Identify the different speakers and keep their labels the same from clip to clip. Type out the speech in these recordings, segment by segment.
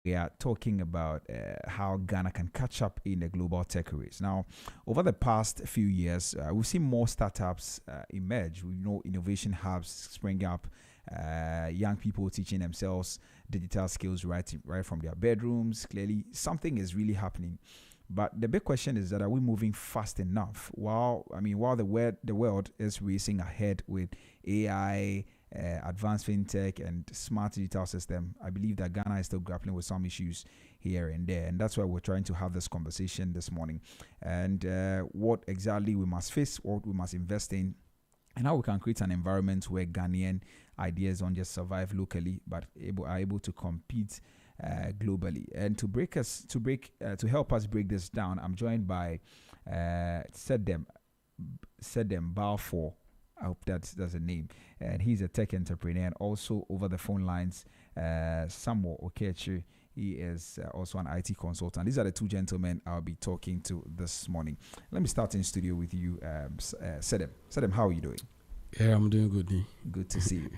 Speaker 1: we are talking about how Ghana can catch up in the global tech race. Now, over the past few years, we've seen more startups emerge. We know innovation hubs spring up, young people teaching themselves digital skills right from their bedrooms. Clearly, something is really happening. But the big question is that are we moving fast enough? While the world is racing ahead with AI, advanced fintech, and smart digital system, I believe that Ghana is still grappling with some issues here and there, and that's why we're trying to have this conversation this morning. And what exactly we must face, what we must invest in, and how we can create an environment where Ghanaian ideas don't just survive locally, but are able to compete globally. And to help us break this down, I'm joined by Sedem Balfour. I hope that's a name. And he's a tech entrepreneur. And also over the phone lines, Samuel Okechi. He is also an IT consultant. These are the two gentlemen I'll be talking to this morning. Let me start in studio with you, Sedem. Sedem, how are you doing?
Speaker 2: Yeah, I'm doing good.
Speaker 1: Good to see you.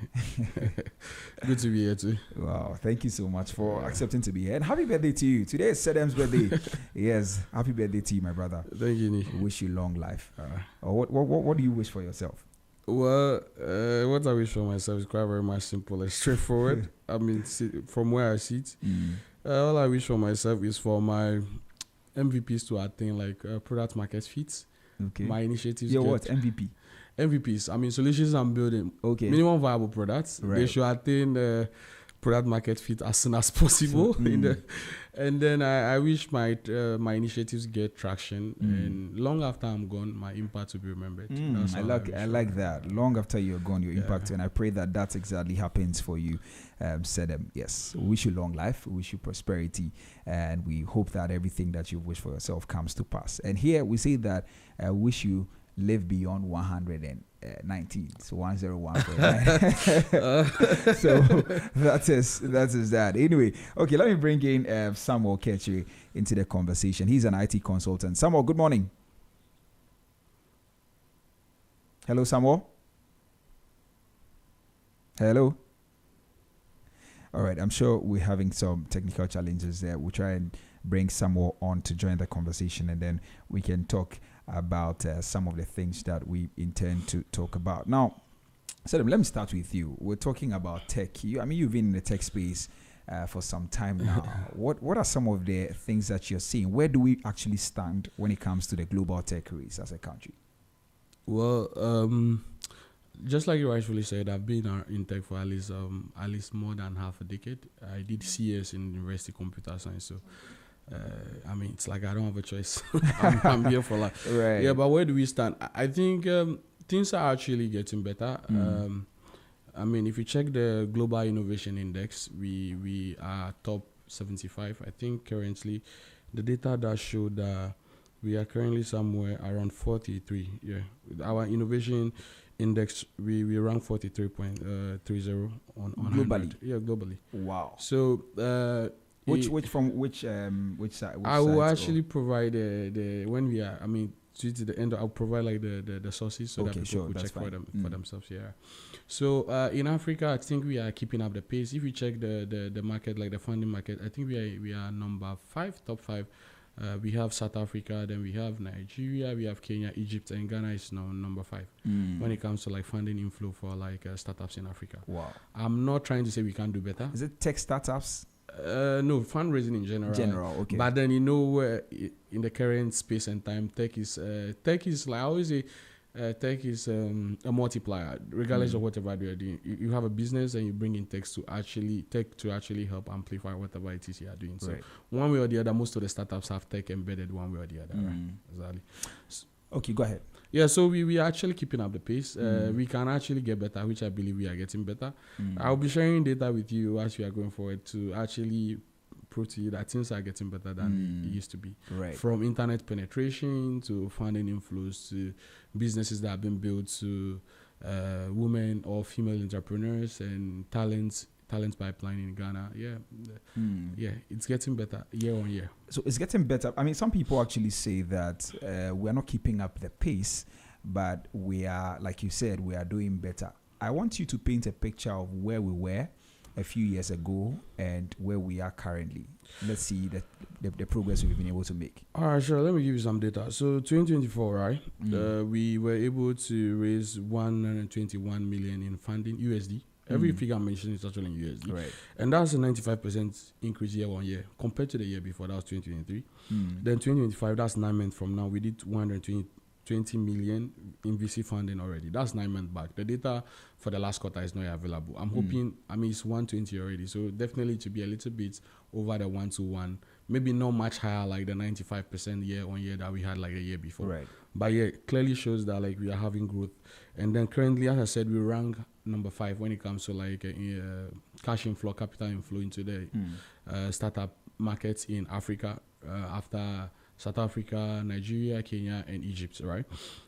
Speaker 2: Good to be here too.
Speaker 1: Wow, thank you so much for accepting to be here. And happy birthday to you. Today is Sedem's birthday. Yes, happy birthday to you, my brother.
Speaker 2: Thank you,
Speaker 1: Wish you long life. What do you wish for yourself?
Speaker 2: Well, what I wish for myself is quite very much simple and straightforward. I mean, from where I sit, all I wish for myself is for my MVPs to attain like product market fit.
Speaker 1: Okay.
Speaker 2: My initiatives.
Speaker 1: What MVP?
Speaker 2: MVPs. I mean, solutions I'm building.
Speaker 1: Okay.
Speaker 2: Minimum viable products.
Speaker 1: Right.
Speaker 2: They should attain product market fit as soon as possible. And then I wish my initiatives get traction, and long after I'm gone, my impact will be remembered.
Speaker 1: I like that. Long after you're gone, your impact, and I pray that exactly happens for you. Sedem, yes. We wish you long life. We wish you prosperity, and we hope that everything that you wish for yourself comes to pass. And here we say that wish you live beyond 119, so 101. So that is that. Anyway, okay, let me bring in Samuel Okechi into the conversation. He's an IT consultant. Samuel, good morning. Hello, Samuel. Hello. All right, I'm sure we're having some technical challenges there. We'll try and bring Samuel on to join the conversation, and then we can talk about some of the things that we intend to talk about. Now, Sedem, let me start with you. We're talking about tech. You've been in the tech space for some time now. What are some of the things that you're seeing? Where do we actually stand when it comes to the global tech race as a country?
Speaker 2: Well, just like you rightfully said, I've been in tech for at least more than half a decade. I did CS in University Computer Science, so it's like I don't have a choice. I'm here for life.
Speaker 1: Right.
Speaker 2: Yeah, but where do we stand? I think things are actually getting better. If you check the Global Innovation Index, we are top 75. I think currently the data that showed that we are currently somewhere around 43. Yeah, with our innovation index, we rank 43.30 on
Speaker 1: globally.
Speaker 2: 100. Yeah, globally.
Speaker 1: Wow.
Speaker 2: So
Speaker 1: which side?
Speaker 2: I will actually provide when we are. To the end, I'll provide like the sources so that people could check for themselves. Yeah. So in Africa, I think we are keeping up the pace. If you check the market, like the funding market, I think we are number 5, top 5. We have South Africa, then we have Nigeria, we have Kenya, Egypt, and Ghana is now number 5 when it comes to like funding inflow for like startups in Africa.
Speaker 1: Wow.
Speaker 2: I'm not trying to say we can't do better.
Speaker 1: Is it tech startups?
Speaker 2: No, fundraising in general.
Speaker 1: Okay.
Speaker 2: But then in the current space and time, tech is like I always say, tech is a multiplier. Regardless of whatever you are doing, you have a business and you bring in tech to actually help amplify whatever it is you are doing. So one way or the other, most of the startups have tech embedded one way or the other. Right? Exactly.
Speaker 1: Okay, go ahead.
Speaker 2: Yeah, so we are actually keeping up the pace. We can actually get better, which I believe we are getting better. I'll be sharing data with you as we are going forward to actually prove to you that things are getting better than it used to be.
Speaker 1: Right.
Speaker 2: From internet penetration to funding inflows to businesses that have been built to women or female entrepreneurs and talent pipeline in Ghana. Yeah, it's getting better year on year.
Speaker 1: So it's getting better. Some people actually say that we're not keeping up the pace, but we are, like you said, we are doing better. I want you to paint a picture of where we were a few years ago and where we are currently? Let's see the progress we've been able to make.
Speaker 2: All right, sure. Let me give you some data. So 2024, right? We were able to raise 121 million in funding USD. Every figure I mentioned is actually in USD.
Speaker 1: Right.
Speaker 2: And that's a 95% increase year on year compared to the year before. That was 2023. Then 2025, that's 9 months from now. We did 120 million in VC funding already. That's 9 months back. The data for the last quarter is not available. I'm hoping, it's 120 already. So definitely to be a little bit over the 121. Maybe not much higher like the 95% year on year that we had like a year before.
Speaker 1: Right.
Speaker 2: But yeah, clearly shows that like we are having growth. And then currently, as I said, we rank number 5 when it comes to like cash inflow, capital inflow into the startup markets in Africa after South Africa, Nigeria, Kenya, and Egypt, right?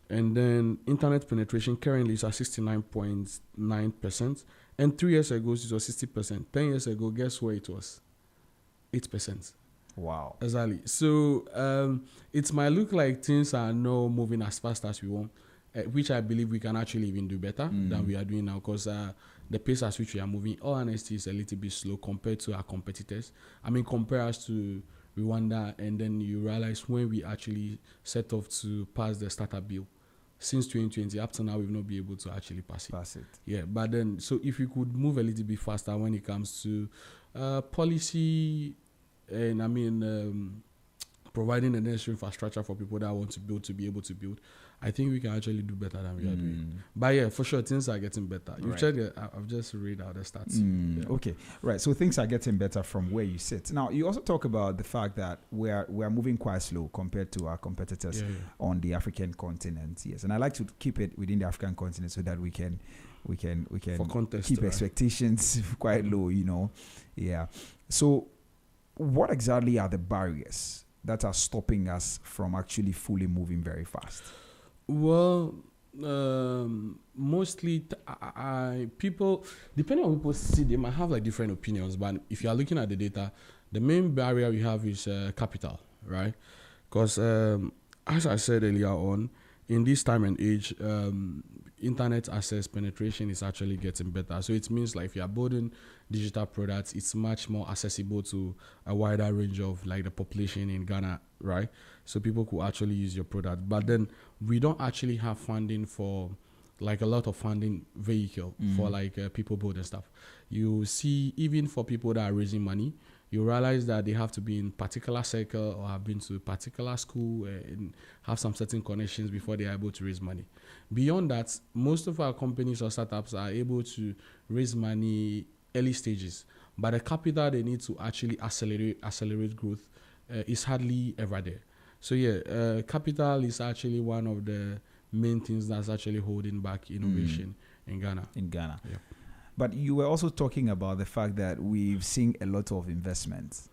Speaker 2: And then internet penetration currently is at 69.9%. And 3 years ago, it was 60%. 10 years ago, guess where it was? 8%.
Speaker 1: Wow.
Speaker 2: Exactly. So it might look like things are not moving as fast as we want, which I believe we can actually even do better than we are doing now, because the pace at which we are moving, all honesty, is a little bit slow compared to our competitors. Compare us to Rwanda, and then you realize when we actually set off to pass the startup bill, since 2020 up to now, we've not been able to actually pass it. Yeah, but then, so if we could move a little bit faster when it comes to policy, and providing the necessary infrastructure for people that want to build to be able to build, I think we can actually do better than we are doing. But yeah, for sure, things are getting better. You've checked it. I've just read out the stats.
Speaker 1: Yeah. Okay, right. So things are getting better from where you sit. Now, you also talk about the fact that we are moving quite slow compared to our competitors on the African continent. Yes, and I like to keep it within the African continent so that we can
Speaker 2: for context,
Speaker 1: keep expectations quite low. Yeah. So, what exactly are the barriers that are stopping us from actually fully moving very fast?
Speaker 2: Well, mostly people, depending on people see, they might have like different opinions. But if you are looking at the data, the main barrier we have is capital, right? Because as I said earlier on, in this time and age, internet access penetration is actually getting better. So it means like if you are building digital products, it's much more accessible to a wider range of like the population in Ghana, right? So people could actually use your product. But then we don't actually have funding for like a lot of funding vehicle for like people building stuff. You see, even for people that are raising money, you realize that they have to be in particular circle or have been to a particular school and have some certain connections before they are able to raise money. Beyond that, most of our companies or startups are able to raise money early stages, but the capital they need to actually accelerate growth is hardly ever there. So yeah, capital is actually one of the main things that's actually holding back innovation in Ghana. Yeah.
Speaker 1: But you were also talking about the fact that we've seen a lot of investments.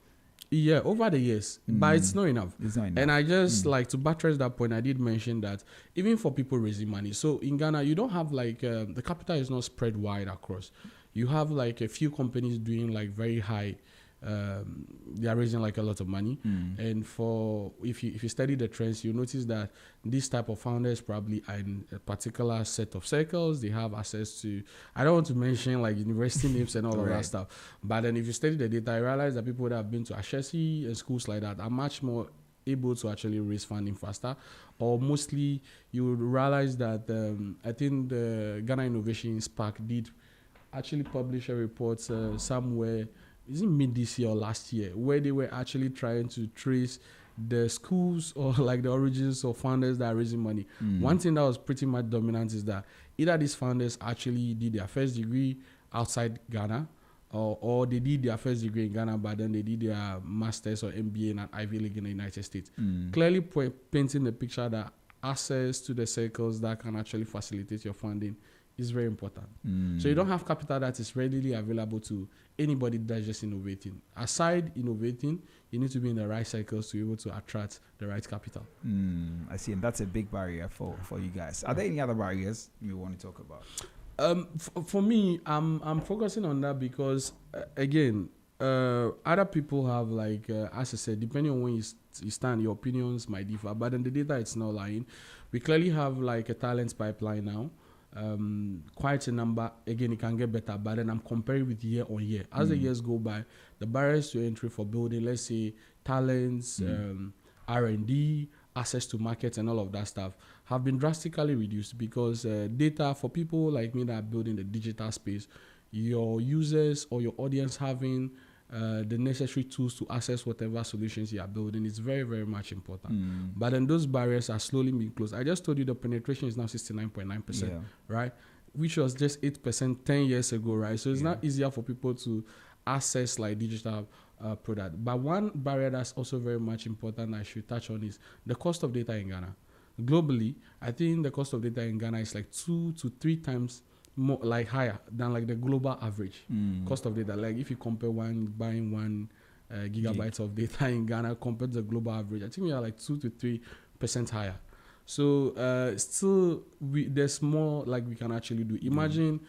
Speaker 2: Yeah, over the years, but it's not enough.
Speaker 1: It's not enough.
Speaker 2: And I just like to buttress that point. I did mention that even for people raising money, so in Ghana, you don't have like the capital is not spread wide across. You have like a few companies doing like very high. They are raising like a lot of money, and for if you study the trends, you notice that this type of founders probably are in a particular set of circles. They have access to, I don't want to mention like university names and all of that stuff, but then if you study the data, you realize that people that have been to Ashesi and schools like that are much more able to actually raise funding faster, or mostly you would realize that I think the Ghana Innovation Spark did actually publish a report somewhere. Is it mid this year or last year, where they were actually trying to trace the schools or like the origins of founders that are raising money. One thing that was pretty much dominant is that either these founders actually did their first degree outside Ghana, or they did their first degree in Ghana, but then they did their master's or MBA in an Ivy League in the United States. Clearly painting the picture that access to the circles that can actually facilitate your funding is very important. So you don't have capital that is readily available to anybody that's just innovating. Aside innovating, you need to be in the right cycles to be able to attract the right capital.
Speaker 1: I see, and that's a big barrier for you guys. Are there any other barriers you want to talk about?
Speaker 2: For me, I'm focusing on that because again, other people have like as I said, depending on when you stand, your opinions might differ. But in the data, it's not lying. We clearly have like a talent pipeline now. quite a number. Again, it can get better, but then I'm comparing with year on year. As the years go by, the barriers to entry for building, let's say, talents, R&D, access to markets, and all of that stuff have been drastically reduced because data for people like me that are building the digital space, your users or your audience having the necessary tools to access whatever solutions you are building is very, very much important. But then those barriers are slowly being closed. I just told you the penetration is now 69.9%, right? Which was just 8% 10 years ago, right? So it's not easier for people to access like digital product. But one barrier that's also very much important I should touch on is the cost of data in Ghana. Globally, I think the cost of data in Ghana is like 2 to 3 times more, like higher than like the global average cost of data. Like if you compare buying 1 gigabytes of data in Ghana compared to the global average, I think we are like 2 to 3% higher. So still, there's more like we can actually do. Imagine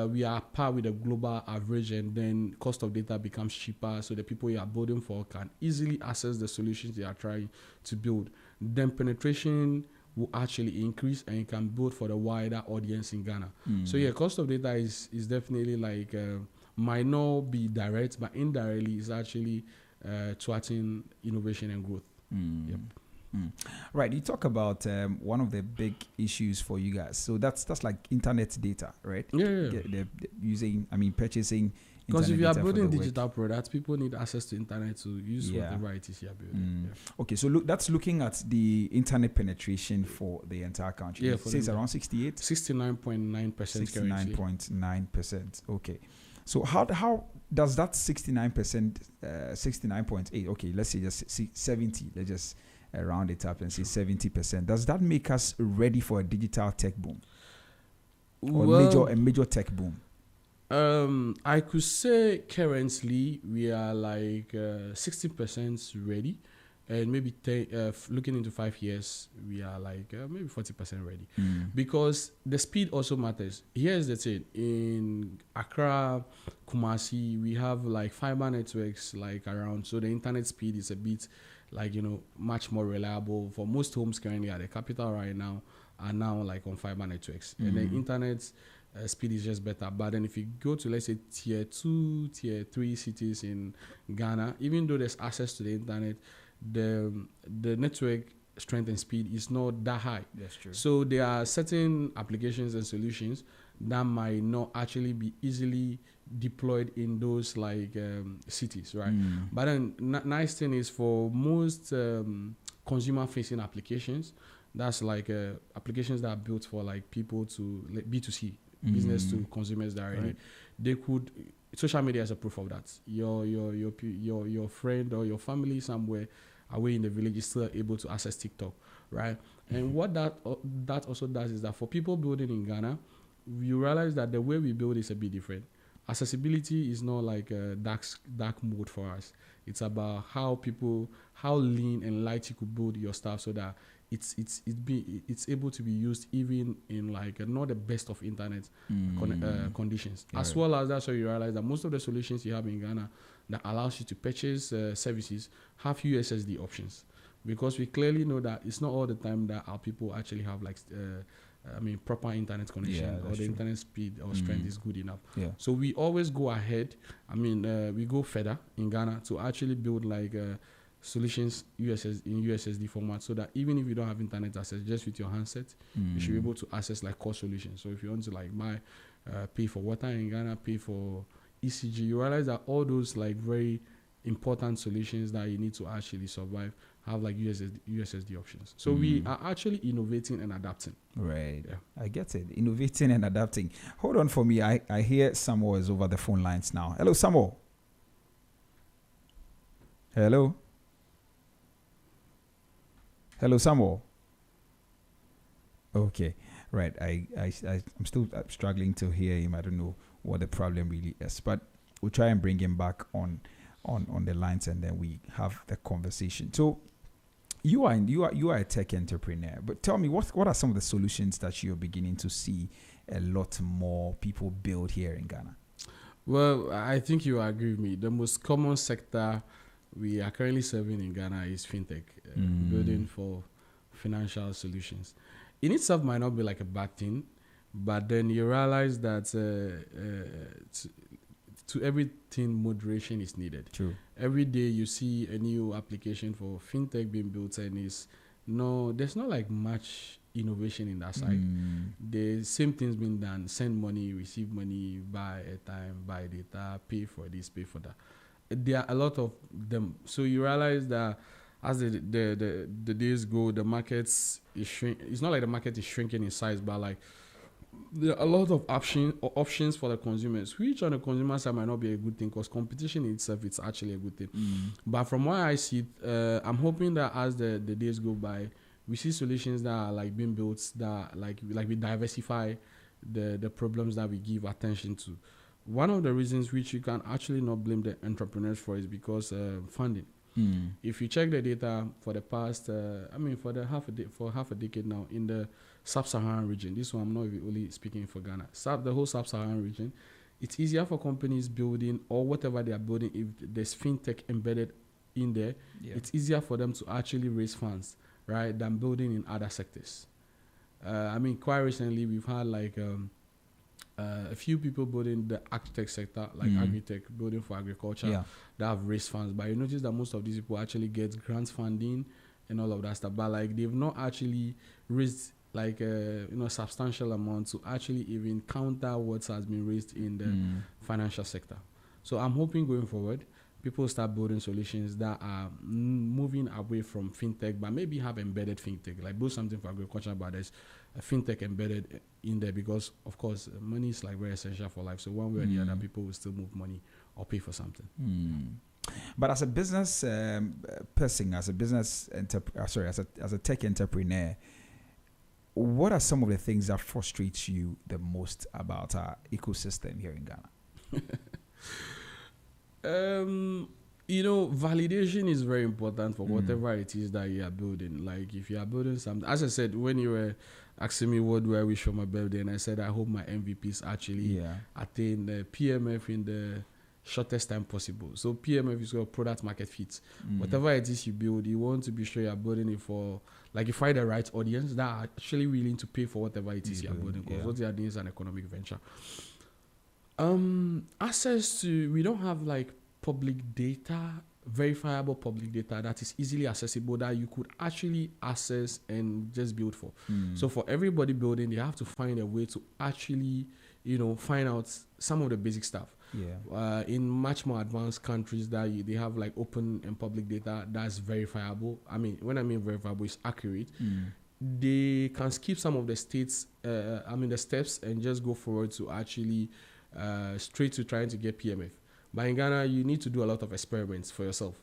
Speaker 2: we are par with the global average, and then cost of data becomes cheaper, so the people you are building for can easily access the solutions they are trying to build. Then penetration will actually increase, and you can build for the wider audience in Ghana. So yeah, cost of data is definitely like might not be direct, but indirectly is actually thwarting innovation and growth. Yep.
Speaker 1: Right, you talk about one of the big issues for you guys. So that's like internet data, right?
Speaker 2: Yeah.
Speaker 1: They're using, purchasing.
Speaker 2: Because if you are building digital products, people need access to internet to use whatever it is you are building.
Speaker 1: Okay, so that's looking at the internet penetration for the entire country. It says around 68?
Speaker 2: 69.9%.
Speaker 1: 69.9%. Okay. So how does that 69%, 69.8, okay, let's say just 70, let's just round it up and say 70%. Does that make us ready for a digital tech boom? Or a major tech boom?
Speaker 2: I could say currently we are like 60% ready, and maybe looking into 5 years we are like maybe 40% ready, because the speed also matters. Here's the thing: in Accra, Kumasi, we have like fiber networks like around, so the internet speed is a bit like much more reliable for most homes currently at the capital right now are now like on fiber networks, and the internet speed is just better. But then if you go to, let's say, tier 2, tier 3 cities in Ghana, even though there's access to the internet, the network strength and speed is not that high.
Speaker 1: That's true.
Speaker 2: So there are certain applications and solutions that might not actually be easily deployed in those like cities, right? But then nice thing is for most consumer facing applications, that's like applications that are built for like people to B2C, business to consumers directly. Right. They could, social media is a proof of that. Your friend or your family somewhere away in the village is still able to access TikTok, right? And what that also does is that for people building in Ghana, you realize that the way we build is a bit different. Accessibility is not like a dark mode for us. It's about how lean and light you could build your stuff so that it's able to be used even in like not the best of internet conditions. Yeah. As well as that's why you realize that most of the solutions you have in Ghana that allows you to purchase services have USSD options, because we clearly know that it's not all the time that our people actually have like proper internet connection, or the internet speed or strength is good enough. Yeah. So we always go ahead. We go further in Ghana to actually build like solutions in USSD format, so that even if you don't have internet access, just with your handset, you should be able to access like core solutions. So if you want to like pay for water in Ghana, pay for ECG, you realize that all those like very important solutions that you need to actually survive have like USSD options. So we are actually innovating and adapting.
Speaker 1: Right. Yeah. I get it. Innovating and adapting. Hold on for me. I hear Samuel is over the phone lines now. Hello, Samuel. Hello. Hello, Samuel. Okay. Right. I'm still struggling to hear him. I don't know what the problem really is, but we'll try and bring him back on the lines, and then we have the conversation. So you are a tech entrepreneur, but tell me what are some of the solutions that you're beginning to see a lot more people build here in Ghana?
Speaker 2: Well, I think you agree with me. The most common sector we are currently serving in Ghana is fintech, building for financial solutions. In itself might not be like a bad thing, But then you realize that to everything, moderation is needed.
Speaker 1: True.
Speaker 2: Every day you see a new application for fintech being built, and there's not like much innovation in that side. The same things being done: send money, receive money, buy airtime, buy data, pay for this, pay for that. There are a lot of them. So you realize that as the days go, the markets is shrinking. It's not like the market is shrinking in size, but like there are a lot of options for the consumers, which on the consumer side might not be a good thing, because competition in itself it's actually a good thing. But from what I see, I'm hoping that as the days go by, we see solutions that are like being built that like we diversify the problems that we give attention to. One of the reasons which you can actually not blame the entrepreneurs for is because funding. If you check the data for the past, for half a decade now in the sub-Saharan region, this one I'm not only speaking for Ghana, the whole sub-Saharan region, it's easier for companies building or whatever they are building, if there's fintech embedded in there, it's easier for them to actually raise funds, right, than building in other sectors. Quite recently we've had like a few people building the agtech sector, like agritech, building for agriculture, that have raised funds. But you notice that most of these people actually get grants funding and all of that stuff. But like they've not actually raised like substantial amount to actually even counter what has been raised in the financial sector. So I'm hoping going forward, people start building solutions that are moving away from fintech, but maybe have embedded fintech, like build something for agriculture, but there's a fintech embedded in there, because of course money is like very essential for life. So one way or the other, people will still move money or pay for something.
Speaker 1: But as a business person, as a business as a tech entrepreneur, what are some of the things that frustrates you the most about our ecosystem here in Ghana?
Speaker 2: Validation is very important for whatever it is that you are building. Like if you are building something, as I said, when you were asking me what do I wish for my birthday, and I said I hope my MVPs actually attain the PMF in the shortest time possible. So PMF is called product market fit. Whatever it is you build, you want to be sure you're building it for, like you find the right audience that are actually willing to pay for whatever it is you're building, because what you are doing is an economic venture. Access to, we don't have like public data, verifiable public data that is easily accessible, that you could actually access and just build for. So for everybody building, they have to find a way to actually, find out some of the basic stuff. In much more advanced countries that they have like open and public data that's verifiable. When I mean verifiable, it's accurate. They can skip some of the the steps and just go forward to actually straight to trying to get PMF. But in Ghana, you need to do a lot of experiments for yourself.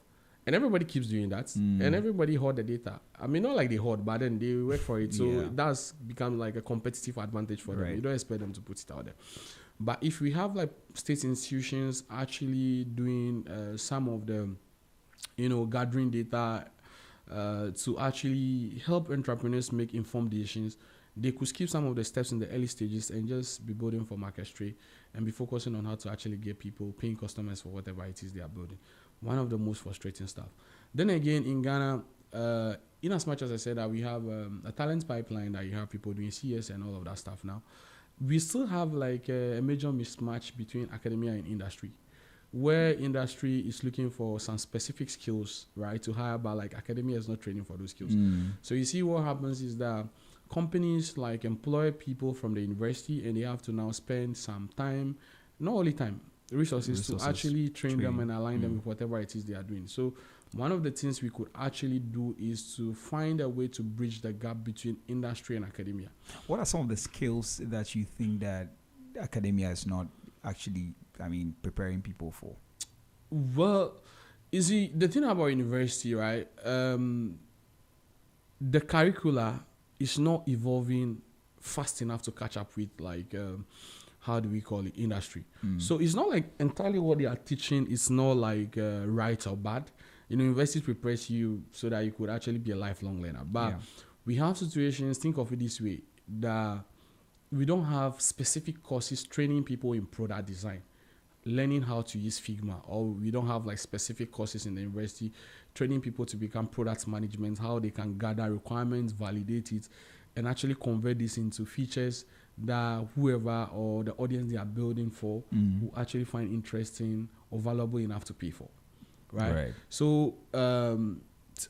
Speaker 2: And everybody keeps doing that. And everybody hoard the data. Not like they hoard, but then they work for it. So it does become like a competitive advantage for them. You don't expect them to put it out there. But if we have like state institutions actually doing some of the, gathering data to actually help entrepreneurs make informed decisions, they could skip some of the steps in the early stages and just be building for market straight and be focusing on how to actually get people, paying customers for whatever it is they are building. One of the most frustrating stuff. Then again, in Ghana, in as much as I said that we have a talent pipeline, that you have people doing CS and all of that stuff now, we still have like a major mismatch between academia and industry, where industry is looking for some specific skills, right, to hire, but like academia is not training for those skills. So you see what happens is that companies like employ people from the university, and they have to now spend some time, not only time, resources to actually train them and align them with whatever it is they are doing. So one of the things we could actually do is to find a way to bridge the gap between industry and academia.
Speaker 1: What are some of the skills that you think that academia is not actually, preparing people for?
Speaker 2: Well, you see, the thing about university, right? The curricula is not evolving fast enough to catch up with, like, how do we call it, industry. So it's not like entirely what they are teaching is not like right or bad. University prepares you so that you could actually be a lifelong learner. But we have situations, think of it this way, that we don't have specific courses training people in product design, learning how to use Figma, or we don't have like specific courses in the university training people to become product management, how they can gather requirements, validate it, and actually convert this into features that whoever or the audience they are building for will actually find interesting or valuable enough to pay for, right? So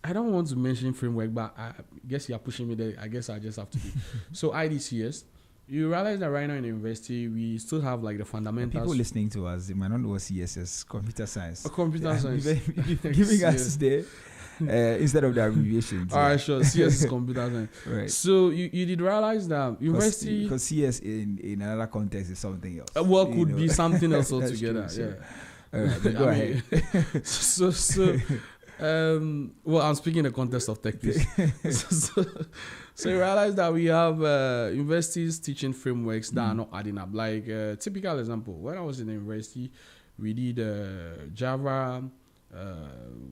Speaker 2: I don't want to mention framework, but I guess you are pushing me there. I guess I just have to do. So IDCS, you realize that right now in the university, we still have like the fundamentals.
Speaker 1: People listening to us, they might not know what CSS, computer science.
Speaker 2: Computer science.
Speaker 1: Giving us there instead of the abbreviations.
Speaker 2: All right, sure. CS is computer science.
Speaker 1: Right.
Speaker 2: So you did realize that university...
Speaker 1: Because CS in another context is something else.
Speaker 2: Well, could be something else altogether.
Speaker 1: True,
Speaker 2: yeah.
Speaker 1: All right, go ahead.
Speaker 2: Well, I'm speaking in the context of tech piece. So you realize that we have universities teaching frameworks that are not adding up. Like typical example, when I was in the university, we did Java.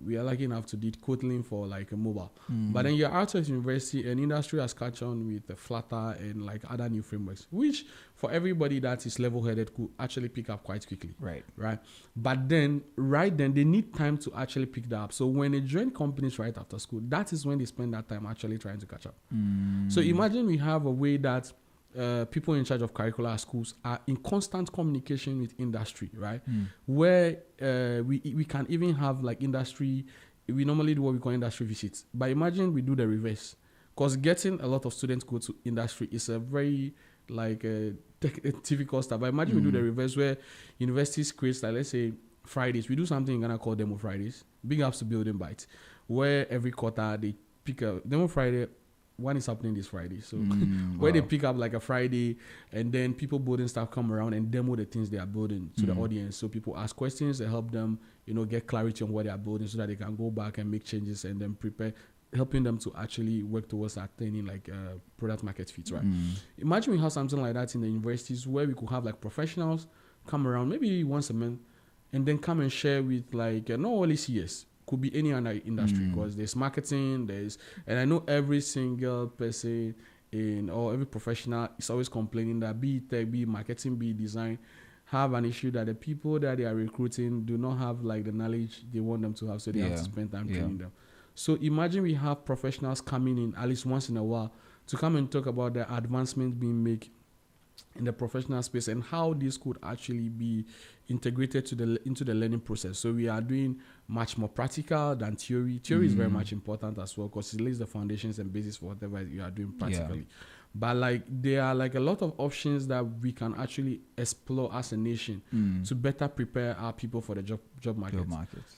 Speaker 2: We are lucky enough to did Kotlin for like a mobile. But then you're out of university and industry has catch on with the Flutter and like other new frameworks, which for everybody that is level-headed could actually pick up quite quickly. Right. But then, they need time to actually pick that up. So when they join companies right after school, that is when they spend that time actually trying to catch up. So imagine we have a way that people in charge of curricular schools are in constant communication with industry, right? Where we can even have like industry, we normally do what we call industry visits. But imagine we do the reverse. Because getting a lot of students go to industry is a very like difficult stuff. But imagine we do the reverse where universities create, like let's say Fridays. We do something in Ghana called Demo Fridays. Big ups to Building Bytes, where every quarter they pick a Demo Friday. One is happening this Friday. So where they pick up like a Friday and then people building stuff come around and demo the things they are building to the audience. So people ask questions and help them, get clarity on what they are building so that they can go back and make changes and then prepare, helping them to actually work towards attaining like product market fit, right? Imagine we have something like that in the universities where we could have like professionals come around maybe once a month and then come and share with like not only CS, could be any other industry because there's marketing, and I know every single person or every professional is always complaining that be it tech, be it marketing, be it design, have an issue that the people that they are recruiting do not have like the knowledge they want them to have, so they have to spend time training them. So imagine we have professionals coming in at least once in a while to come and talk about the advancements being made in the professional space and how this could actually be integrated into the learning process. So we are doing much more practical than theory. Theory is very much important as well because it lays the foundations and basis for whatever you are doing practically. But like there are like a lot of options that we can actually explore as a nation to better prepare our people for the job market.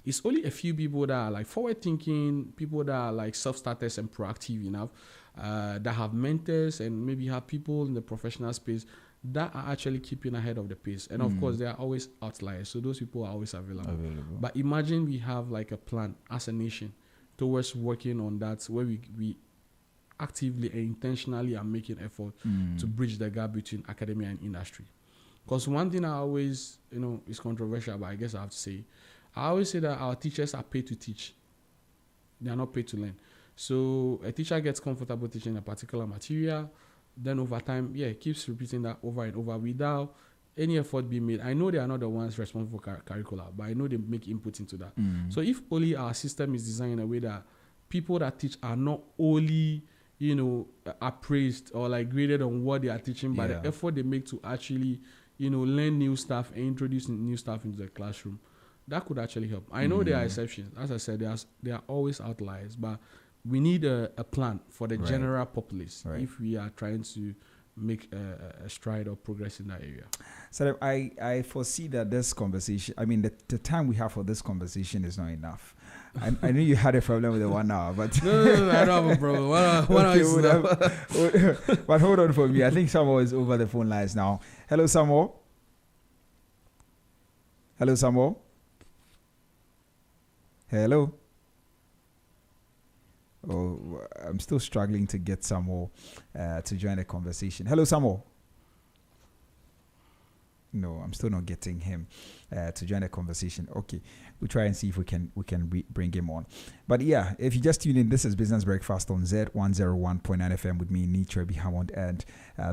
Speaker 2: It's only a few people that are like forward thinking, people that are like self-starters and proactive enough, that have mentors and maybe have people in the professional space that are actually keeping ahead of the pace. And of course, there are always outliers. So those people are always available. But imagine we have like a plan as a nation towards working on that where we actively and intentionally are making effort to bridge the gap between academia and industry. Because one thing I always, is controversial, but I guess I have to say, I always say that our teachers are paid to teach. They are not paid to learn. So a teacher gets comfortable teaching a particular material, then over time, keeps repeating that over and over without any effort being made. I know they are not the ones responsible for curricula, but I know they make input into that. So if only our system is designed in a way that people that teach are not only appraised or like graded on what they are teaching, but the effort they make to actually, learn new stuff and introduce new stuff into the classroom, that could actually help. I know there are exceptions. As I said, there are always outliers, but we need a plan for the general populace if we are trying to make a stride or progress in that area.
Speaker 1: So I foresee that this conversation, the time we have for this conversation is not enough. I knew you had a problem with the 1 hour, but
Speaker 2: no, I don't have a problem.
Speaker 1: But hold on for me. I think Samuel is over the phone lines now. Hello, Samuel. Hello. Oh, I'm still struggling to get Samuel to join the conversation. Hello, Samuel. No, I'm still not getting him to join the conversation. Okay, we'll try and see if we can bring him on. But yeah, if you just tune in, this is Business Breakfast on Z101.9 FM with me, Nitra B. Hammond. And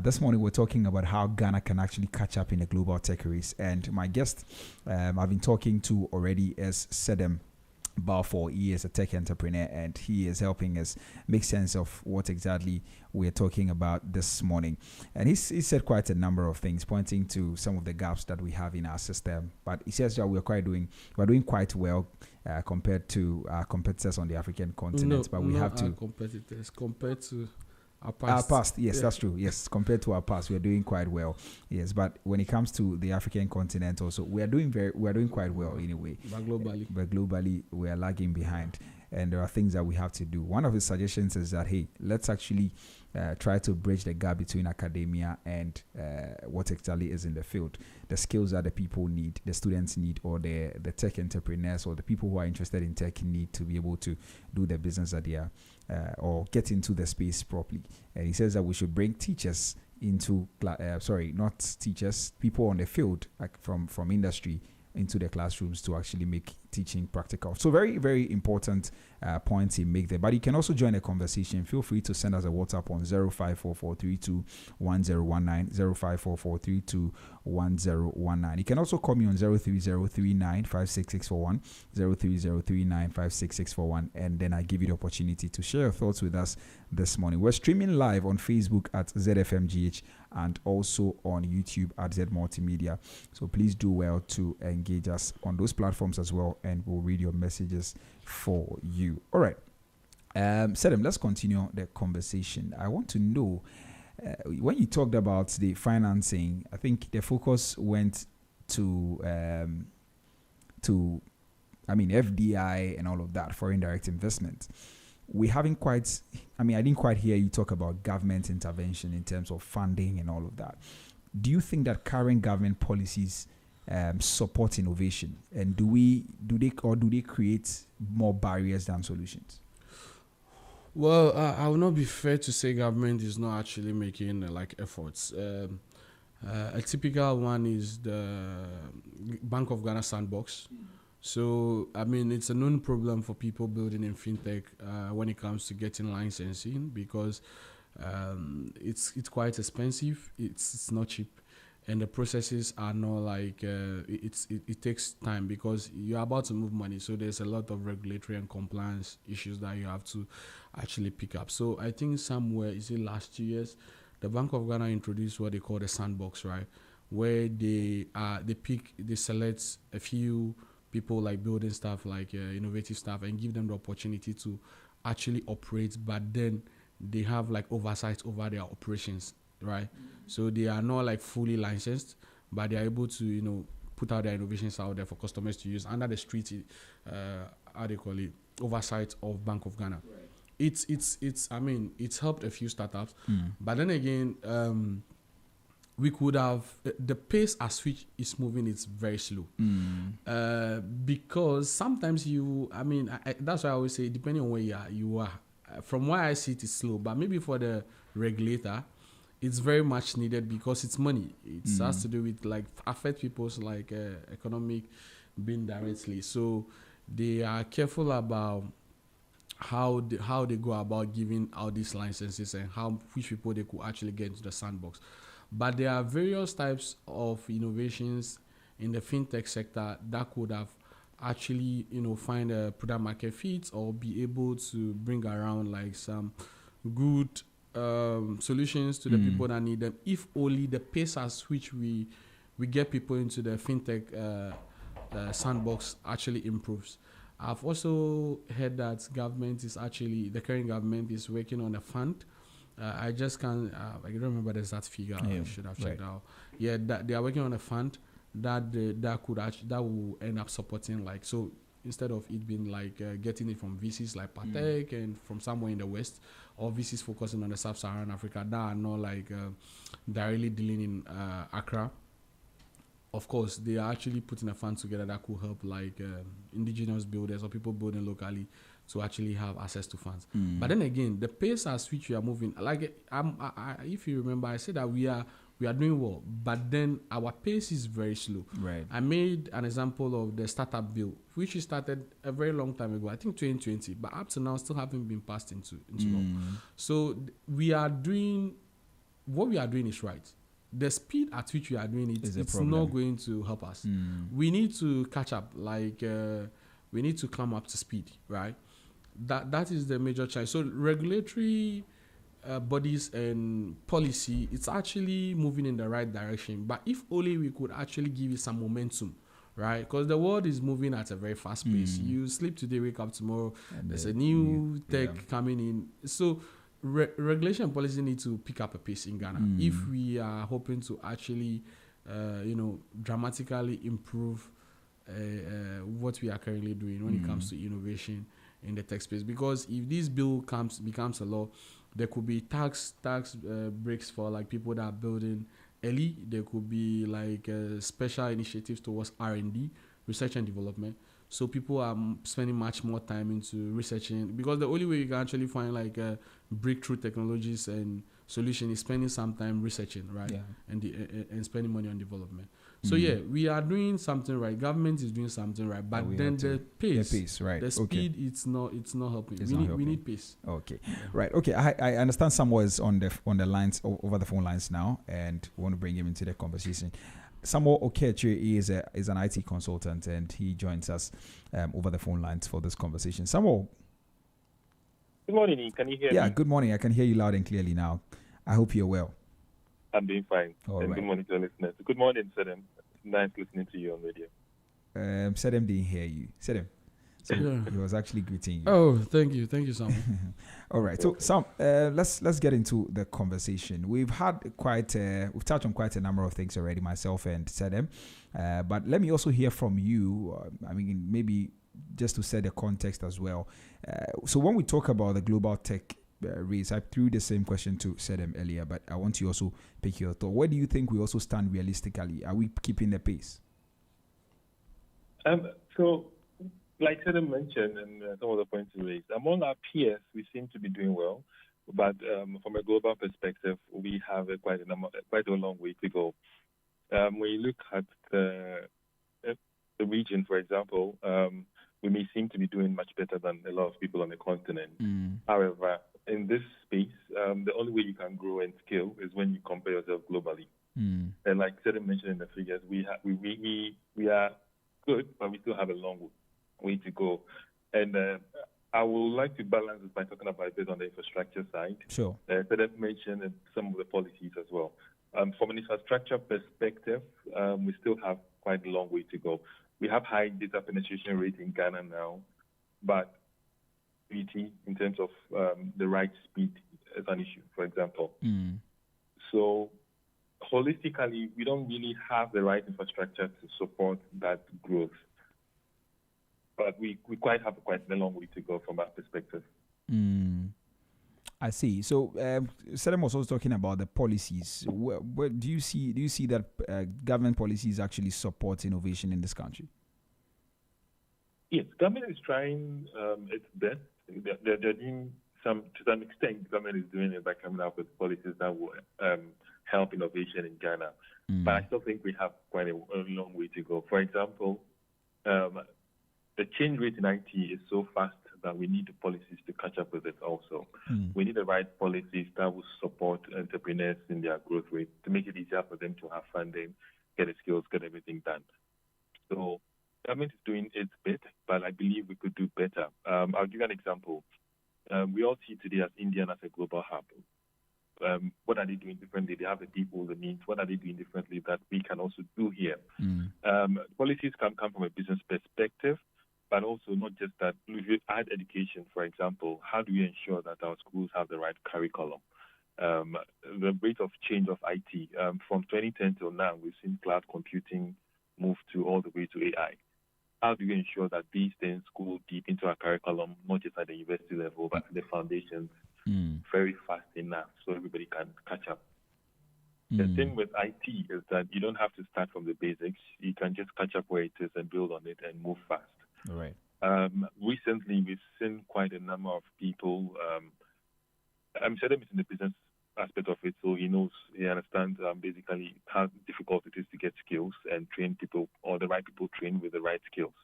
Speaker 1: this morning we're talking about how Ghana can actually catch up in the global tech race. And my guest I've been talking to already is Sedem Balfour. He is a tech entrepreneur, and he is helping us make sense of what exactly we're talking about this morning. And he said quite a number of things, pointing to some of the gaps that we have in our system. But he says that we're doing quite well compared to our competitors on the African continent. But we have to
Speaker 2: competitors compared to
Speaker 1: our past, yes, that's true. Yes, compared to our past, we are doing quite well. Yes, but when it comes to the African continent, also we are doing quite well in a way. But globally, we are lagging behind, and there are things that we have to do. One of his suggestions is that let's actually try to bridge the gap between academia and what exactly is in the field, the skills that the people need, the students need, or the tech entrepreneurs or the people who are interested in tech need to be able to do the business that they are or get into the space properly. And he says that we should bring teachers into not teachers, people on the field, like from industry, into the classrooms to actually make teaching practical. So very, very important points he make there. But you can also join the conversation. Feel free to send us a WhatsApp on 0544321019, 0544321019. You can also call me on 030395664, 030395664, and then I give you the opportunity to share your thoughts with us this morning. We're streaming live on Facebook at ZFMGH and also on YouTube at Z Multimedia. So please do well to engage us on those platforms as well, and we'll read your messages for you. All right. Sedem, let's continue the conversation. I want to know, when you talked about the financing, I think the focus went to FDI and all of that, foreign direct investment. We haven't quite, I didn't quite hear you talk about government intervention in terms of funding and all of that. Do you think that current government policies support innovation, and do they create more barriers than solutions?
Speaker 2: Well, I will not be fair to say government is not actually making efforts. A typical one is the Bank of Ghana sandbox. So, it's a known problem for people building in fintech when it comes to getting licensing, because it's quite expensive. It's not cheap, and the processes are not it takes time because you're about to move money. So there's a lot of regulatory and compliance issues that you have to actually pick up. So I think somewhere, last 2 years, the Bank of Ghana introduced what they call the sandbox, right, where they select a few people like building staff, innovative staff, and give them the opportunity to actually operate, but then they have oversight over their operations, right? So they are not fully licensed, but they are able to put out their innovations out there for customers to use under the street oversight of Bank of Ghana. Right. It's helped a few startups, but then again, we could have the pace at which it's moving is very slow, because sometimes that's why I always say, depending on where you are. From where I see it's slow, but maybe for the regulator, it's very much needed because it's money. It has to do with affect people's economic being directly. So they are careful about how they go about giving out these licenses and which people they could actually get into the sandbox. But there are various types of innovations in the fintech sector that could have actually, find a product market fit or be able to bring around some good solutions to the people that need them, if only the pace at which we get people into the fintech sandbox actually improves. I've also heard that the current government is working on a fund. I just can't. I don't remember the exact figure. I should have checked out. Yeah, that they are working on a fund that will end up supporting so instead of it being getting it from VCs like Patek and from somewhere in the West, or VCs focusing on the Sub-Saharan Africa that are not directly dealing in Accra. Of course, they are actually putting a fund together that could help indigenous builders or people building locally to actually have access to funds. But then again, the pace at which we are moving, if you remember, I said that we are doing well, but then our pace is very slow.
Speaker 1: Right.
Speaker 2: I made an example of the startup bill, which started a very long time ago, I think 2020, but up to now still haven't been passed into law. So we are doing, what we are doing is right. The speed at which we are doing it, it's not going to help us. We need to catch up. we need to come up to speed, right? That is the major challenge. So regulatory bodies and policy, it's actually moving in the right direction. But if only we could actually give it some momentum, right? Because the world is moving at a very fast pace. You sleep today, wake up tomorrow, and there's a new tech coming in. So regulation and policy need to pick up a pace in Ghana if we are hoping to actually, dramatically improve what we are currently doing when it comes to innovation in the tech space. Because if this bill becomes a law, there could be tax breaks for like people that are building early. There could be like special initiatives towards R&D, research and development. So people are spending much more time into researching, because the only way you can actually find like breakthrough technologies and solution is spending some time researching, right? Yeah. And spending money on development. So we are doing something right. Government is doing something right, but then the pace,
Speaker 1: right?
Speaker 2: The speed, it's not helping. We need pace.
Speaker 1: Okay, right. Okay, I understand Samuel is on the lines, over the phone lines now, and we want to bring him into the conversation. Samuel Okeche is an IT consultant, and he joins us over the phone lines for this conversation. Samuel.
Speaker 3: Good morning. Can you hear me?
Speaker 1: Yeah, good morning. I can hear you loud and clearly now. I hope you're well.
Speaker 3: I'm doing fine.
Speaker 1: All right.
Speaker 3: Good morning to the listeners. Good morning, Sedem. Nice listening to you on radio.
Speaker 1: Sedem didn't hear you. Sedem. So he was actually greeting you.
Speaker 2: Oh, thank you, Sam.
Speaker 1: All right. So Sam, let's get into the conversation. We've touched on quite a number of things already, myself and Sedem. But let me also hear from you. Maybe just to set the context as well. So when we talk about the global tech race, I threw the same question to Sedem earlier, but I want you also pick your thought. Where do you think we also stand realistically? Are we keeping the pace?
Speaker 3: So, like Sedem mentioned, and some of the points you raised, among our peers, we seem to be doing well. But from a global perspective, we have quite a long way to go. When you look at the region, for example, we may seem to be doing much better than a lot of people on the continent. However, in this space, the only way you can grow and scale is when you compare yourself globally. And like Sedem mentioned in the figures, we are good, but we still have a long way to go. And I would like to balance this by talking about a bit on the infrastructure side.
Speaker 1: Sure.
Speaker 3: Sedem mentioned some of the policies as well. From an infrastructure perspective, we still have quite a long way to go. We have high data penetration rate in Ghana now, but in terms of the right speed is an issue, for example. So holistically, we don't really have the right infrastructure to support that growth. But we quite have quite a long way to go from that perspective.
Speaker 1: I see. So, Sedem was also talking about the policies. Where do you see that government policies actually support innovation in this country?
Speaker 3: Yes, government is trying its best. They're doing to some extent. Government is doing it by coming up with policies that will help innovation in Ghana. But I still think we have quite a long way to go. For example, the change rate in IT is so fast that we need the policies to catch up with it also. We need the right policies that will support entrepreneurs in their growth rate to make it easier for them to have funding, get the skills, get everything done. So government is doing its bit, but I believe we could do better. I'll give you an example. We all see today as India as a global hub. What are they doing differently? They have the people, the means. What are they doing differently that we can also do here? Policies can come from a business perspective, but also not just that. If you add education, for example, how do we ensure that our schools have the right curriculum? The rate of change of IT, from 2010 till now, we've seen cloud computing move to all the way to AI. How do we ensure that these things go deep into our curriculum, not just at the university level, but at the foundations, very fast enough so everybody can catch up? The thing with IT is that you don't have to start from the basics. You can just catch up where it is and build on it and move fast.
Speaker 1: All right.
Speaker 3: Recently, we've seen quite a number of people. Sedem is in the business aspect of it, so he understands basically how difficult it is to get skills and train people, or the right people trained with the right skills.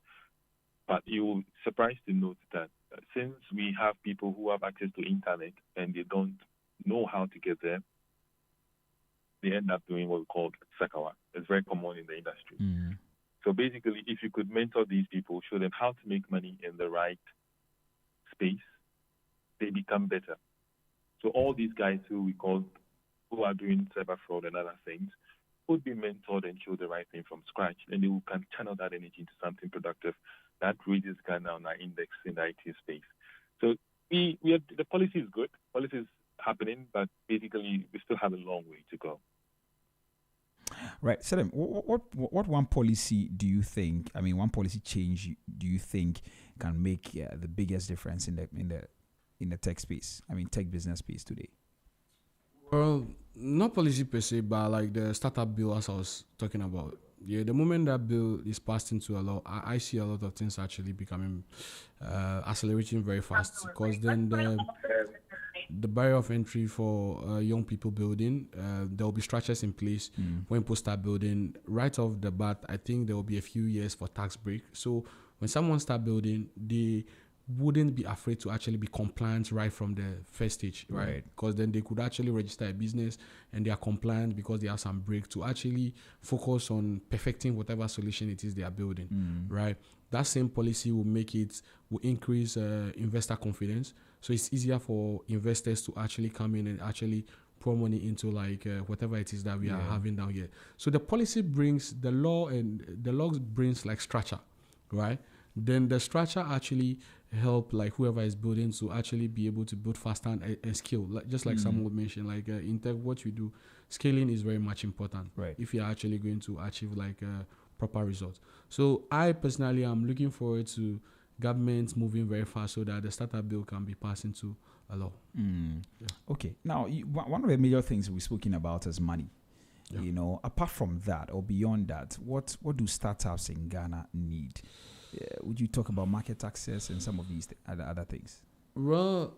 Speaker 3: But you'll be surprised to note that since we have people who have access to internet and they don't know how to get there, they end up doing what we call sakawa. It's very common in the industry. So basically, if you could mentor these people, show them how to make money in the right space, they become better. So all these guys who are doing cyber fraud and other things would be mentored and show the right thing from scratch, and they can channel that energy into something productive that raises Ghana on our index in the IT space. So the policy is good, policy is happening, but basically we still have a long way to go.
Speaker 1: Right. So then, what one policy do you think? I mean, one policy change do you think can make the biggest difference in the tech space? I mean, tech business space today.
Speaker 2: Well, not policy per se, but like the startup bill, as I was talking about. Yeah, the moment that bill is passed into a law, I see a lot of things actually becoming accelerating very fast, because then the barrier of entry for young people building, there will be structures in place when people start building. Right off the bat, I think there will be a few years for tax break. So when someone start building, they wouldn't be afraid to actually be compliant right from the first stage, right? Because then they could actually register a business and they are compliant because they have some break to actually focus on perfecting whatever solution it is they are building, right? That same policy will increase investor confidence. So it's easier for investors to actually come in and actually pour money into whatever it is that we are having down here. So the policy brings the law, and the law brings like structure, right? Then the structure actually help like whoever is building to actually be able to build faster and scale. Just like someone would mention, like in tech, what we do, scaling is very much important.
Speaker 1: Right.
Speaker 2: If you're actually going to achieve proper results. So I personally am looking forward to government moving very fast so that the startup bill can be passed into a law.
Speaker 1: Yeah. Okay. Now, one of the major things we've spoken about is money. Yeah. You know, apart from that or beyond that, what do startups in Ghana need? Would you talk about market access and some of these other things?
Speaker 2: Well,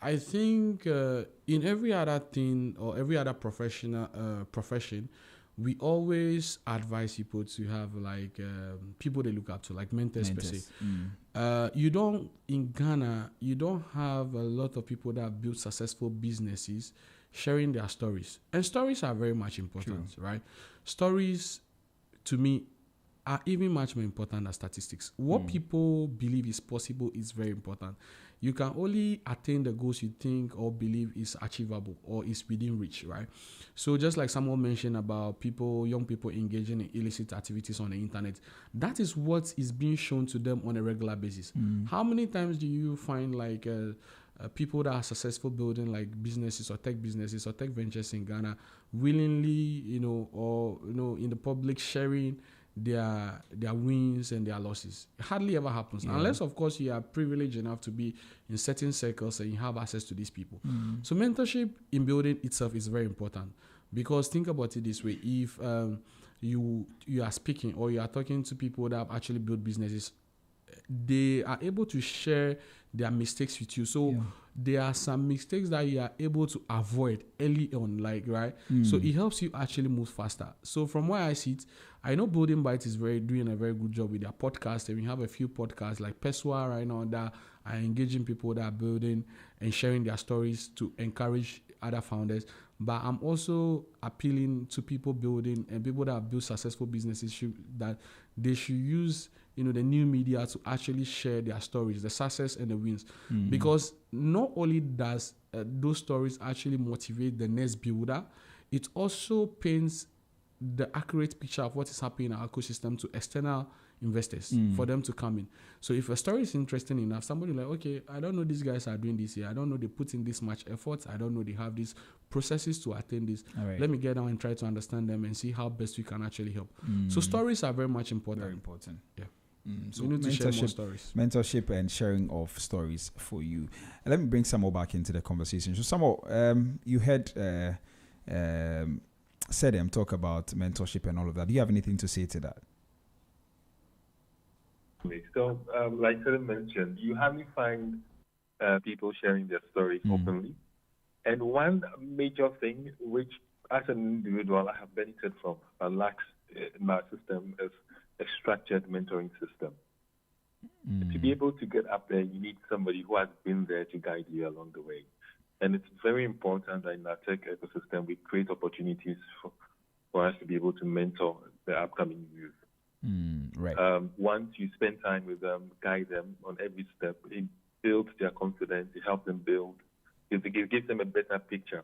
Speaker 2: I think in every other thing or every other profession, we always advise people to have people they look up to, like mentors per se. In Ghana, you don't have a lot of people that have built successful businesses sharing their stories. And stories are very much important, right? Stories, to me, are even much more important than statistics. What people believe is possible is very important. You can only attain the goals you think or believe is achievable or is within reach, right? So just like someone mentioned about young people engaging in illicit activities on the internet, that is what is being shown to them on a regular basis. How many times do you find people that are successful building like businesses or tech ventures in Ghana willingly, in the public sharing their wins and their losses? It hardly ever happens, unless of course you are privileged enough to be in certain circles and you have access to these people. So mentorship in building itself is very important, because think about it this way: if you are speaking or you are talking to people that have actually built businesses, they are able to share their mistakes with you. So there are some mistakes that you are able to avoid early on, right? So it helps you actually move faster. So from where I see it, I know Building Byte is doing a very good job with their podcast, and we have a few podcasts like Peswa right now that are engaging people that are building and sharing their stories to encourage other founders. But I'm also appealing to people building and people that have built successful businesses that they should use the new media to actually share their stories, the success and the wins. Because not only does those stories actually motivate the next builder, it also paints the accurate picture of what is happening in our ecosystem to external investors for them to come in. So if a story is interesting enough, somebody like, okay, I don't know these guys are doing this here. I don't know they put in this much effort. I don't know they have these processes to attain this. Right. Let me get down and try to understand them and see how best we can actually help. So stories are very much important.
Speaker 1: Very important.
Speaker 2: Yeah.
Speaker 1: So
Speaker 2: we need to share more stories.
Speaker 1: Mentorship and sharing of stories for you. And let me bring some more back into the conversation. So Samo, you heard Sedem talk about mentorship and all of that. Do you have anything to say to that?
Speaker 3: So, like Sedem mentioned, you hardly find people sharing their stories openly. And one major thing which, as an individual, I have benefited from and lacks in my system is a structured mentoring system. To be able to get up there, you need somebody who has been there to guide you along the way. And it's very important that in our tech ecosystem, we create opportunities for us to be able to mentor the upcoming youth.
Speaker 1: Right.
Speaker 3: Once you spend time with them, guide them on every step, it builds their confidence, it helps them build, it gives them a better picture.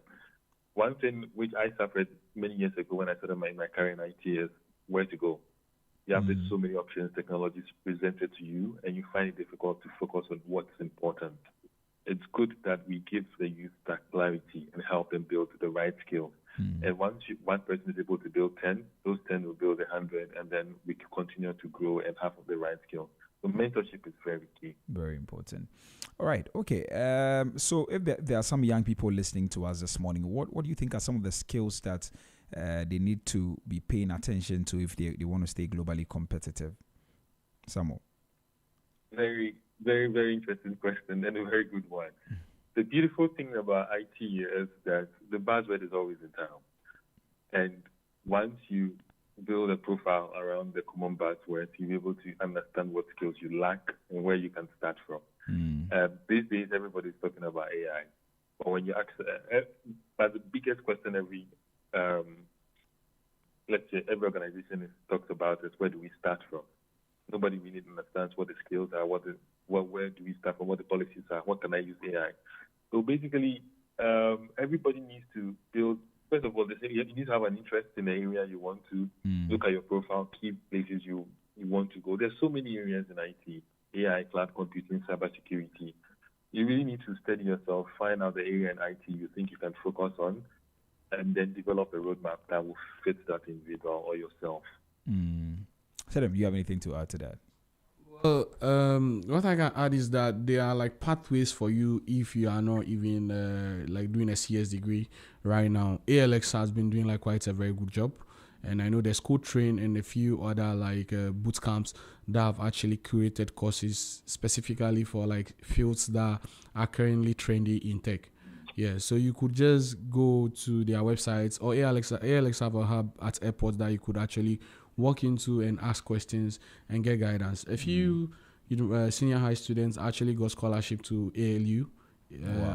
Speaker 3: One thing which I suffered many years ago when I started my career in IT is where to go. You have so many options, technologies presented to you, and you find it difficult to focus on what's important. It's good that we give the youth that clarity and help them build the right skills. And once one person is able to build 10, those 10 will build 100, and then we can continue to grow and have the right skills. So mentorship is very key.
Speaker 1: Very important. All right. Okay. So if there are some young people listening to us this morning, what do you think are some of the skills that they need to be paying attention to if they want to stay globally competitive? Samuel.
Speaker 3: Very, very, very interesting question and a very good one. The beautiful thing about IT is that the buzzword is always in town. And once you build a profile around the common buzzwords, you'll be able to understand what skills you lack and where you can start from. These days, everybody's talking about AI. But when you ask, but the biggest question let's say every organization talks about is where do we start from? Nobody really understands what the skills are, where do we start from, what the policies are, what can I use AI? So basically, everybody needs to build. First of all, they say you need to have an interest in the area you want to. Look at your profile, key places you want to go. There's so many areas in IT, AI, cloud computing, cybersecurity. You really need to study yourself, find out the area in IT you think you can focus on, and then develop a roadmap that will fit that individual or yourself.
Speaker 1: Sadam, do you have anything to add to that?
Speaker 2: Well, what I can add is that there are like pathways for you if you are not even like doing a CS degree right now. ALX has been doing like quite a very good job, and I know there's Co-Train and a few other like boot camps that have actually created courses specifically for like fields that are currently trendy in tech. Yeah, so you could just go to their websites, or ALX have a hub at airports that you could actually walk into and ask questions and get guidance. A few senior high students actually got scholarship to ALU,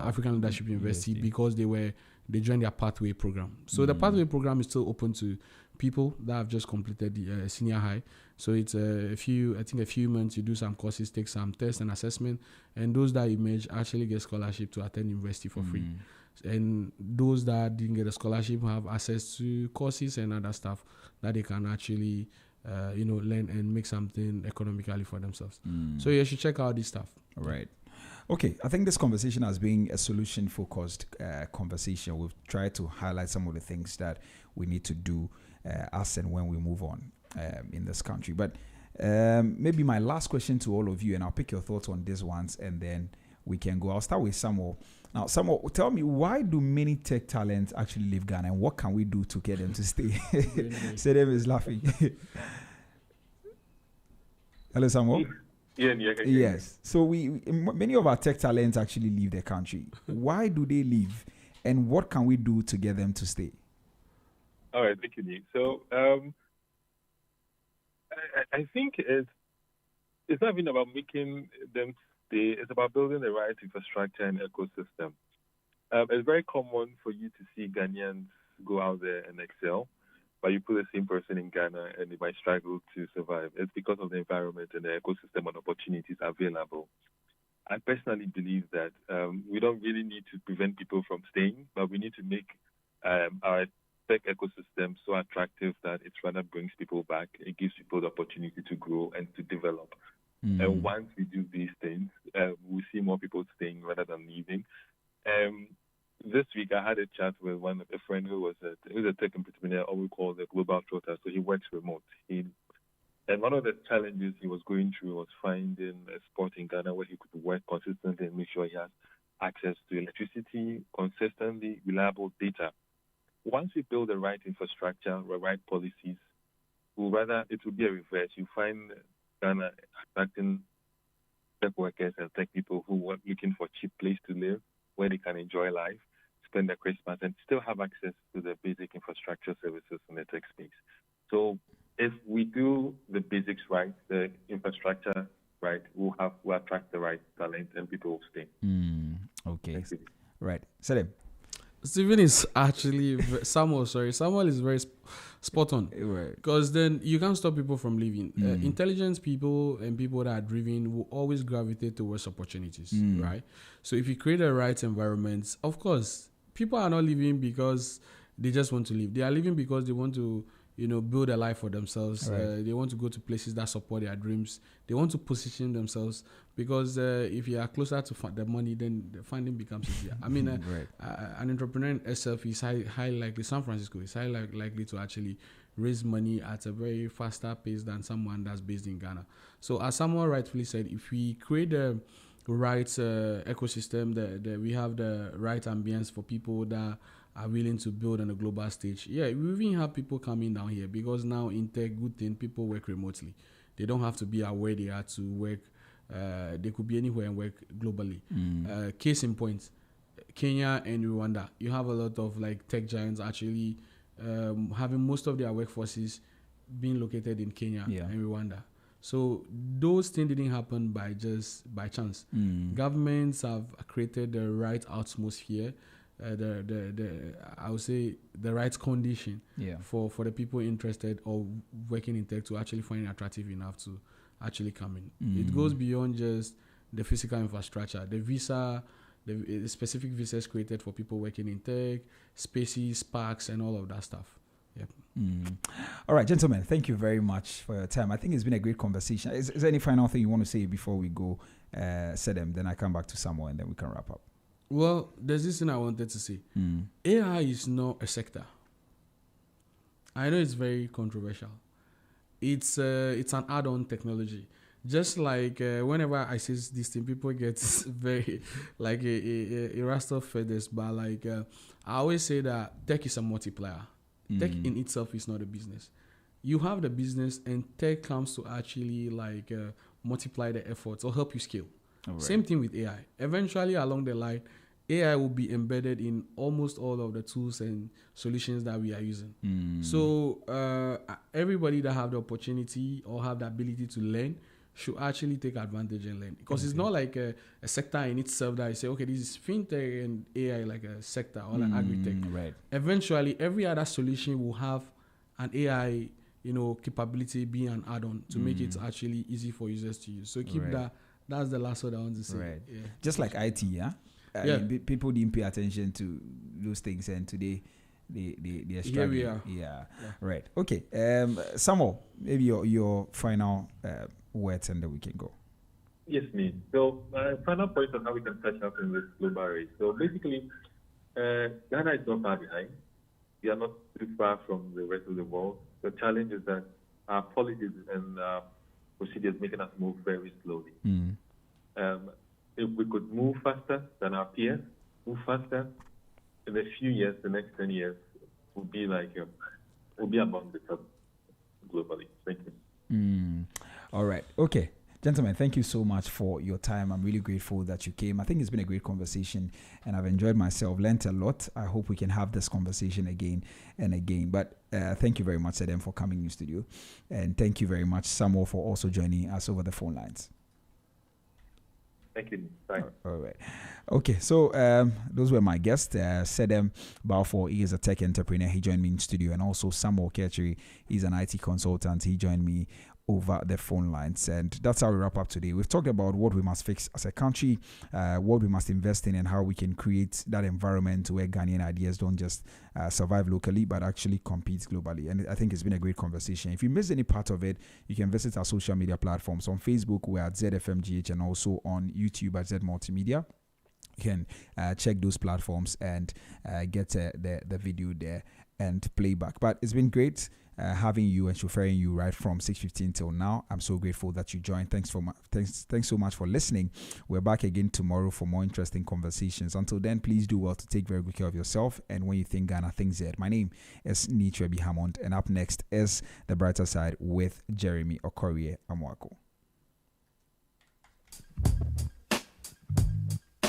Speaker 2: African Leadership University, because they joined their pathway program. So the pathway program is still open to people that have just completed the senior high. So it's a few months, you do some courses, take some tests and assessment, and those that emerge actually get scholarship to attend university for free. And those that didn't get a scholarship have access to courses and other stuff that they can actually learn and make something economically for themselves. So you should check out this stuff.
Speaker 1: All right. Okay, I think this conversation has been a solution-focused conversation. We've tried to highlight some of the things that we need to do as and when we move on in this country. But maybe my last question to all of you, and I'll pick your thoughts on these ones, and then we can go. I'll start with Samuel. Now, Samuel, tell me, why do many tech talents actually leave Ghana, and what can we do to get them to stay? Sedem is laughing. Hello, Samuel.
Speaker 3: Yeah.
Speaker 1: Yes. So many of our tech talents actually leave the country. Why do they leave, and what can we do to get them to stay?
Speaker 3: All right, thank you, Nick. So I think it's not even about making them stay. It's about building the right infrastructure and ecosystem. It's very common for you to see Ghanaians go out there and excel, but you put the same person in Ghana and they might struggle to survive. It's because of the environment and the ecosystem and opportunities available. I personally believe that we don't really need to prevent people from staying, but we need to make our tech ecosystem so attractive that it rather brings people back. It gives people the opportunity to grow and to develop. And once we do these things, we see more people staying rather than leaving. This week, I had a chat with a friend who was a tech entrepreneur, or we call the global trotter. So he works remote. And one of the challenges he was going through was finding a spot in Ghana where he could work consistently and make sure he has access to electricity, consistently reliable data. Once we build the right infrastructure, the right policies, it will be a reverse. You find Ghana attracting tech workers and tech people who are looking for a cheap place to live, where they can enjoy life, spend their Christmas, and still have access to the basic infrastructure services in the tech space. So if we do the basics right, the infrastructure right, we'll attract the right talent and people will stay.
Speaker 1: Okay. Right. Salim.
Speaker 2: Stephen is actually Samuel is very spot on.
Speaker 1: Right.
Speaker 2: Because then you can't stop people from leaving. Intelligent people and people that are driven will always gravitate towards opportunities, right? So if you create a right environment, of course, people are not leaving because they just want to live. They are living because they want to, build a life for themselves.
Speaker 1: Right.
Speaker 2: They want to go to places that support their dreams. They want to position themselves because if you are closer to the money, then the funding becomes easier. I mean, an entrepreneur in SF is high likely, San Francisco is highly likely to actually raise money at a very faster pace than someone that's based in Ghana. So as someone rightfully said, if we create the right ecosystem, that we have the right ambience for people that are willing to build on a global stage. Yeah, we even have people coming down here because now in tech, good thing, people work remotely. They don't have to be aware they are to work. They could be anywhere and work globally. Case in point, Kenya and Rwanda. You have a lot of like tech giants actually having most of their workforces being located in Kenya and Rwanda. So those things didn't happen by chance. Governments have created the right atmosphere. I would say the right condition for the people interested or working in tech to actually find it attractive enough to actually come in. It goes beyond just the physical infrastructure. The visa, the specific visas created for people working in tech, spaces, parks, and all of that stuff. Yep.
Speaker 1: All right, gentlemen, thank you very much for your time. I think it's been a great conversation. Is there any final thing you want to say before we go, Sedem? Then I come back to Samuel and then we can wrap up.
Speaker 2: Well, there's this thing I wanted to say. AI is not a sector. I know it's very controversial. It's an add-on technology. Just like whenever I say this thing, people get very like a rust of feathers. But like I always say that tech is a multiplier. Tech in itself is not a business. You have the business, and tech comes to actually like multiply the efforts or help you scale. Right. Same thing with AI. Eventually, along the line, AI will be embedded in almost all of the tools and solutions that we are using. So everybody that have the opportunity or have the ability to learn should actually take advantage and learn. Because it's not like a sector in itself that you say, okay, this is fintech and AI like a sector or like agri-tech.
Speaker 1: Right.
Speaker 2: Eventually, every other solution will have an AI capability being an add-on to make it actually easy for users to use. So keep that. That's the last word I want to say.
Speaker 1: Right. Yeah. Just like IT, yeah? I mean, people didn't pay attention to those things, and today they are struggling.
Speaker 2: Here we are.
Speaker 1: Yeah. Right. Okay. Samuel, maybe your final words, and then we can go.
Speaker 3: Yes, me. So my final point on how we can catch up in this global race. So basically, Ghana is not far behind. We are not too far from the rest of the world. The challenge is that our policies and procedures making us move very slowly. If we could move faster than our peers, move faster, in a few years, the next 10 years, we'll be among the top globally. Thank you.
Speaker 1: All right. Okay. Gentlemen, thank you so much for your time. I'm really grateful that you came. I think it's been a great conversation and I've enjoyed myself, learned a lot. I hope we can have this conversation again and again. But thank you very much, Sedem, for coming in studio. And thank you very much, Samuel, for also joining us over the phone lines.
Speaker 3: Thank you. Bye.
Speaker 1: All right. Okay, so those were my guests. Sedem Balfour, he is a tech entrepreneur. He joined me in studio. And also Samuel Ketchery, he's an IT consultant. He joined me over the phone lines. And that's how we wrap up today. We've talked about what we must fix as a country, what we must invest in, and how we can create that environment where Ghanaian ideas don't just survive locally, but actually compete globally. And I think it's been a great conversation. If you missed any part of it, you can visit our social media platforms. On Facebook, we're at ZFMGH, and also on YouTube at Z Multimedia. You can check those platforms and get the video there and playback. But it's been great having you and chauffeuring you right from 6:15 till now. I'm so grateful that you joined. Thanks so much for listening. We're back again tomorrow for more interesting conversations. Until then, please do well to take very good care of yourself. And when you think Ghana, think Z. My name is Nitrebi Hammond, and up next is The Brighter Side with Jeremy Okorie Amwako.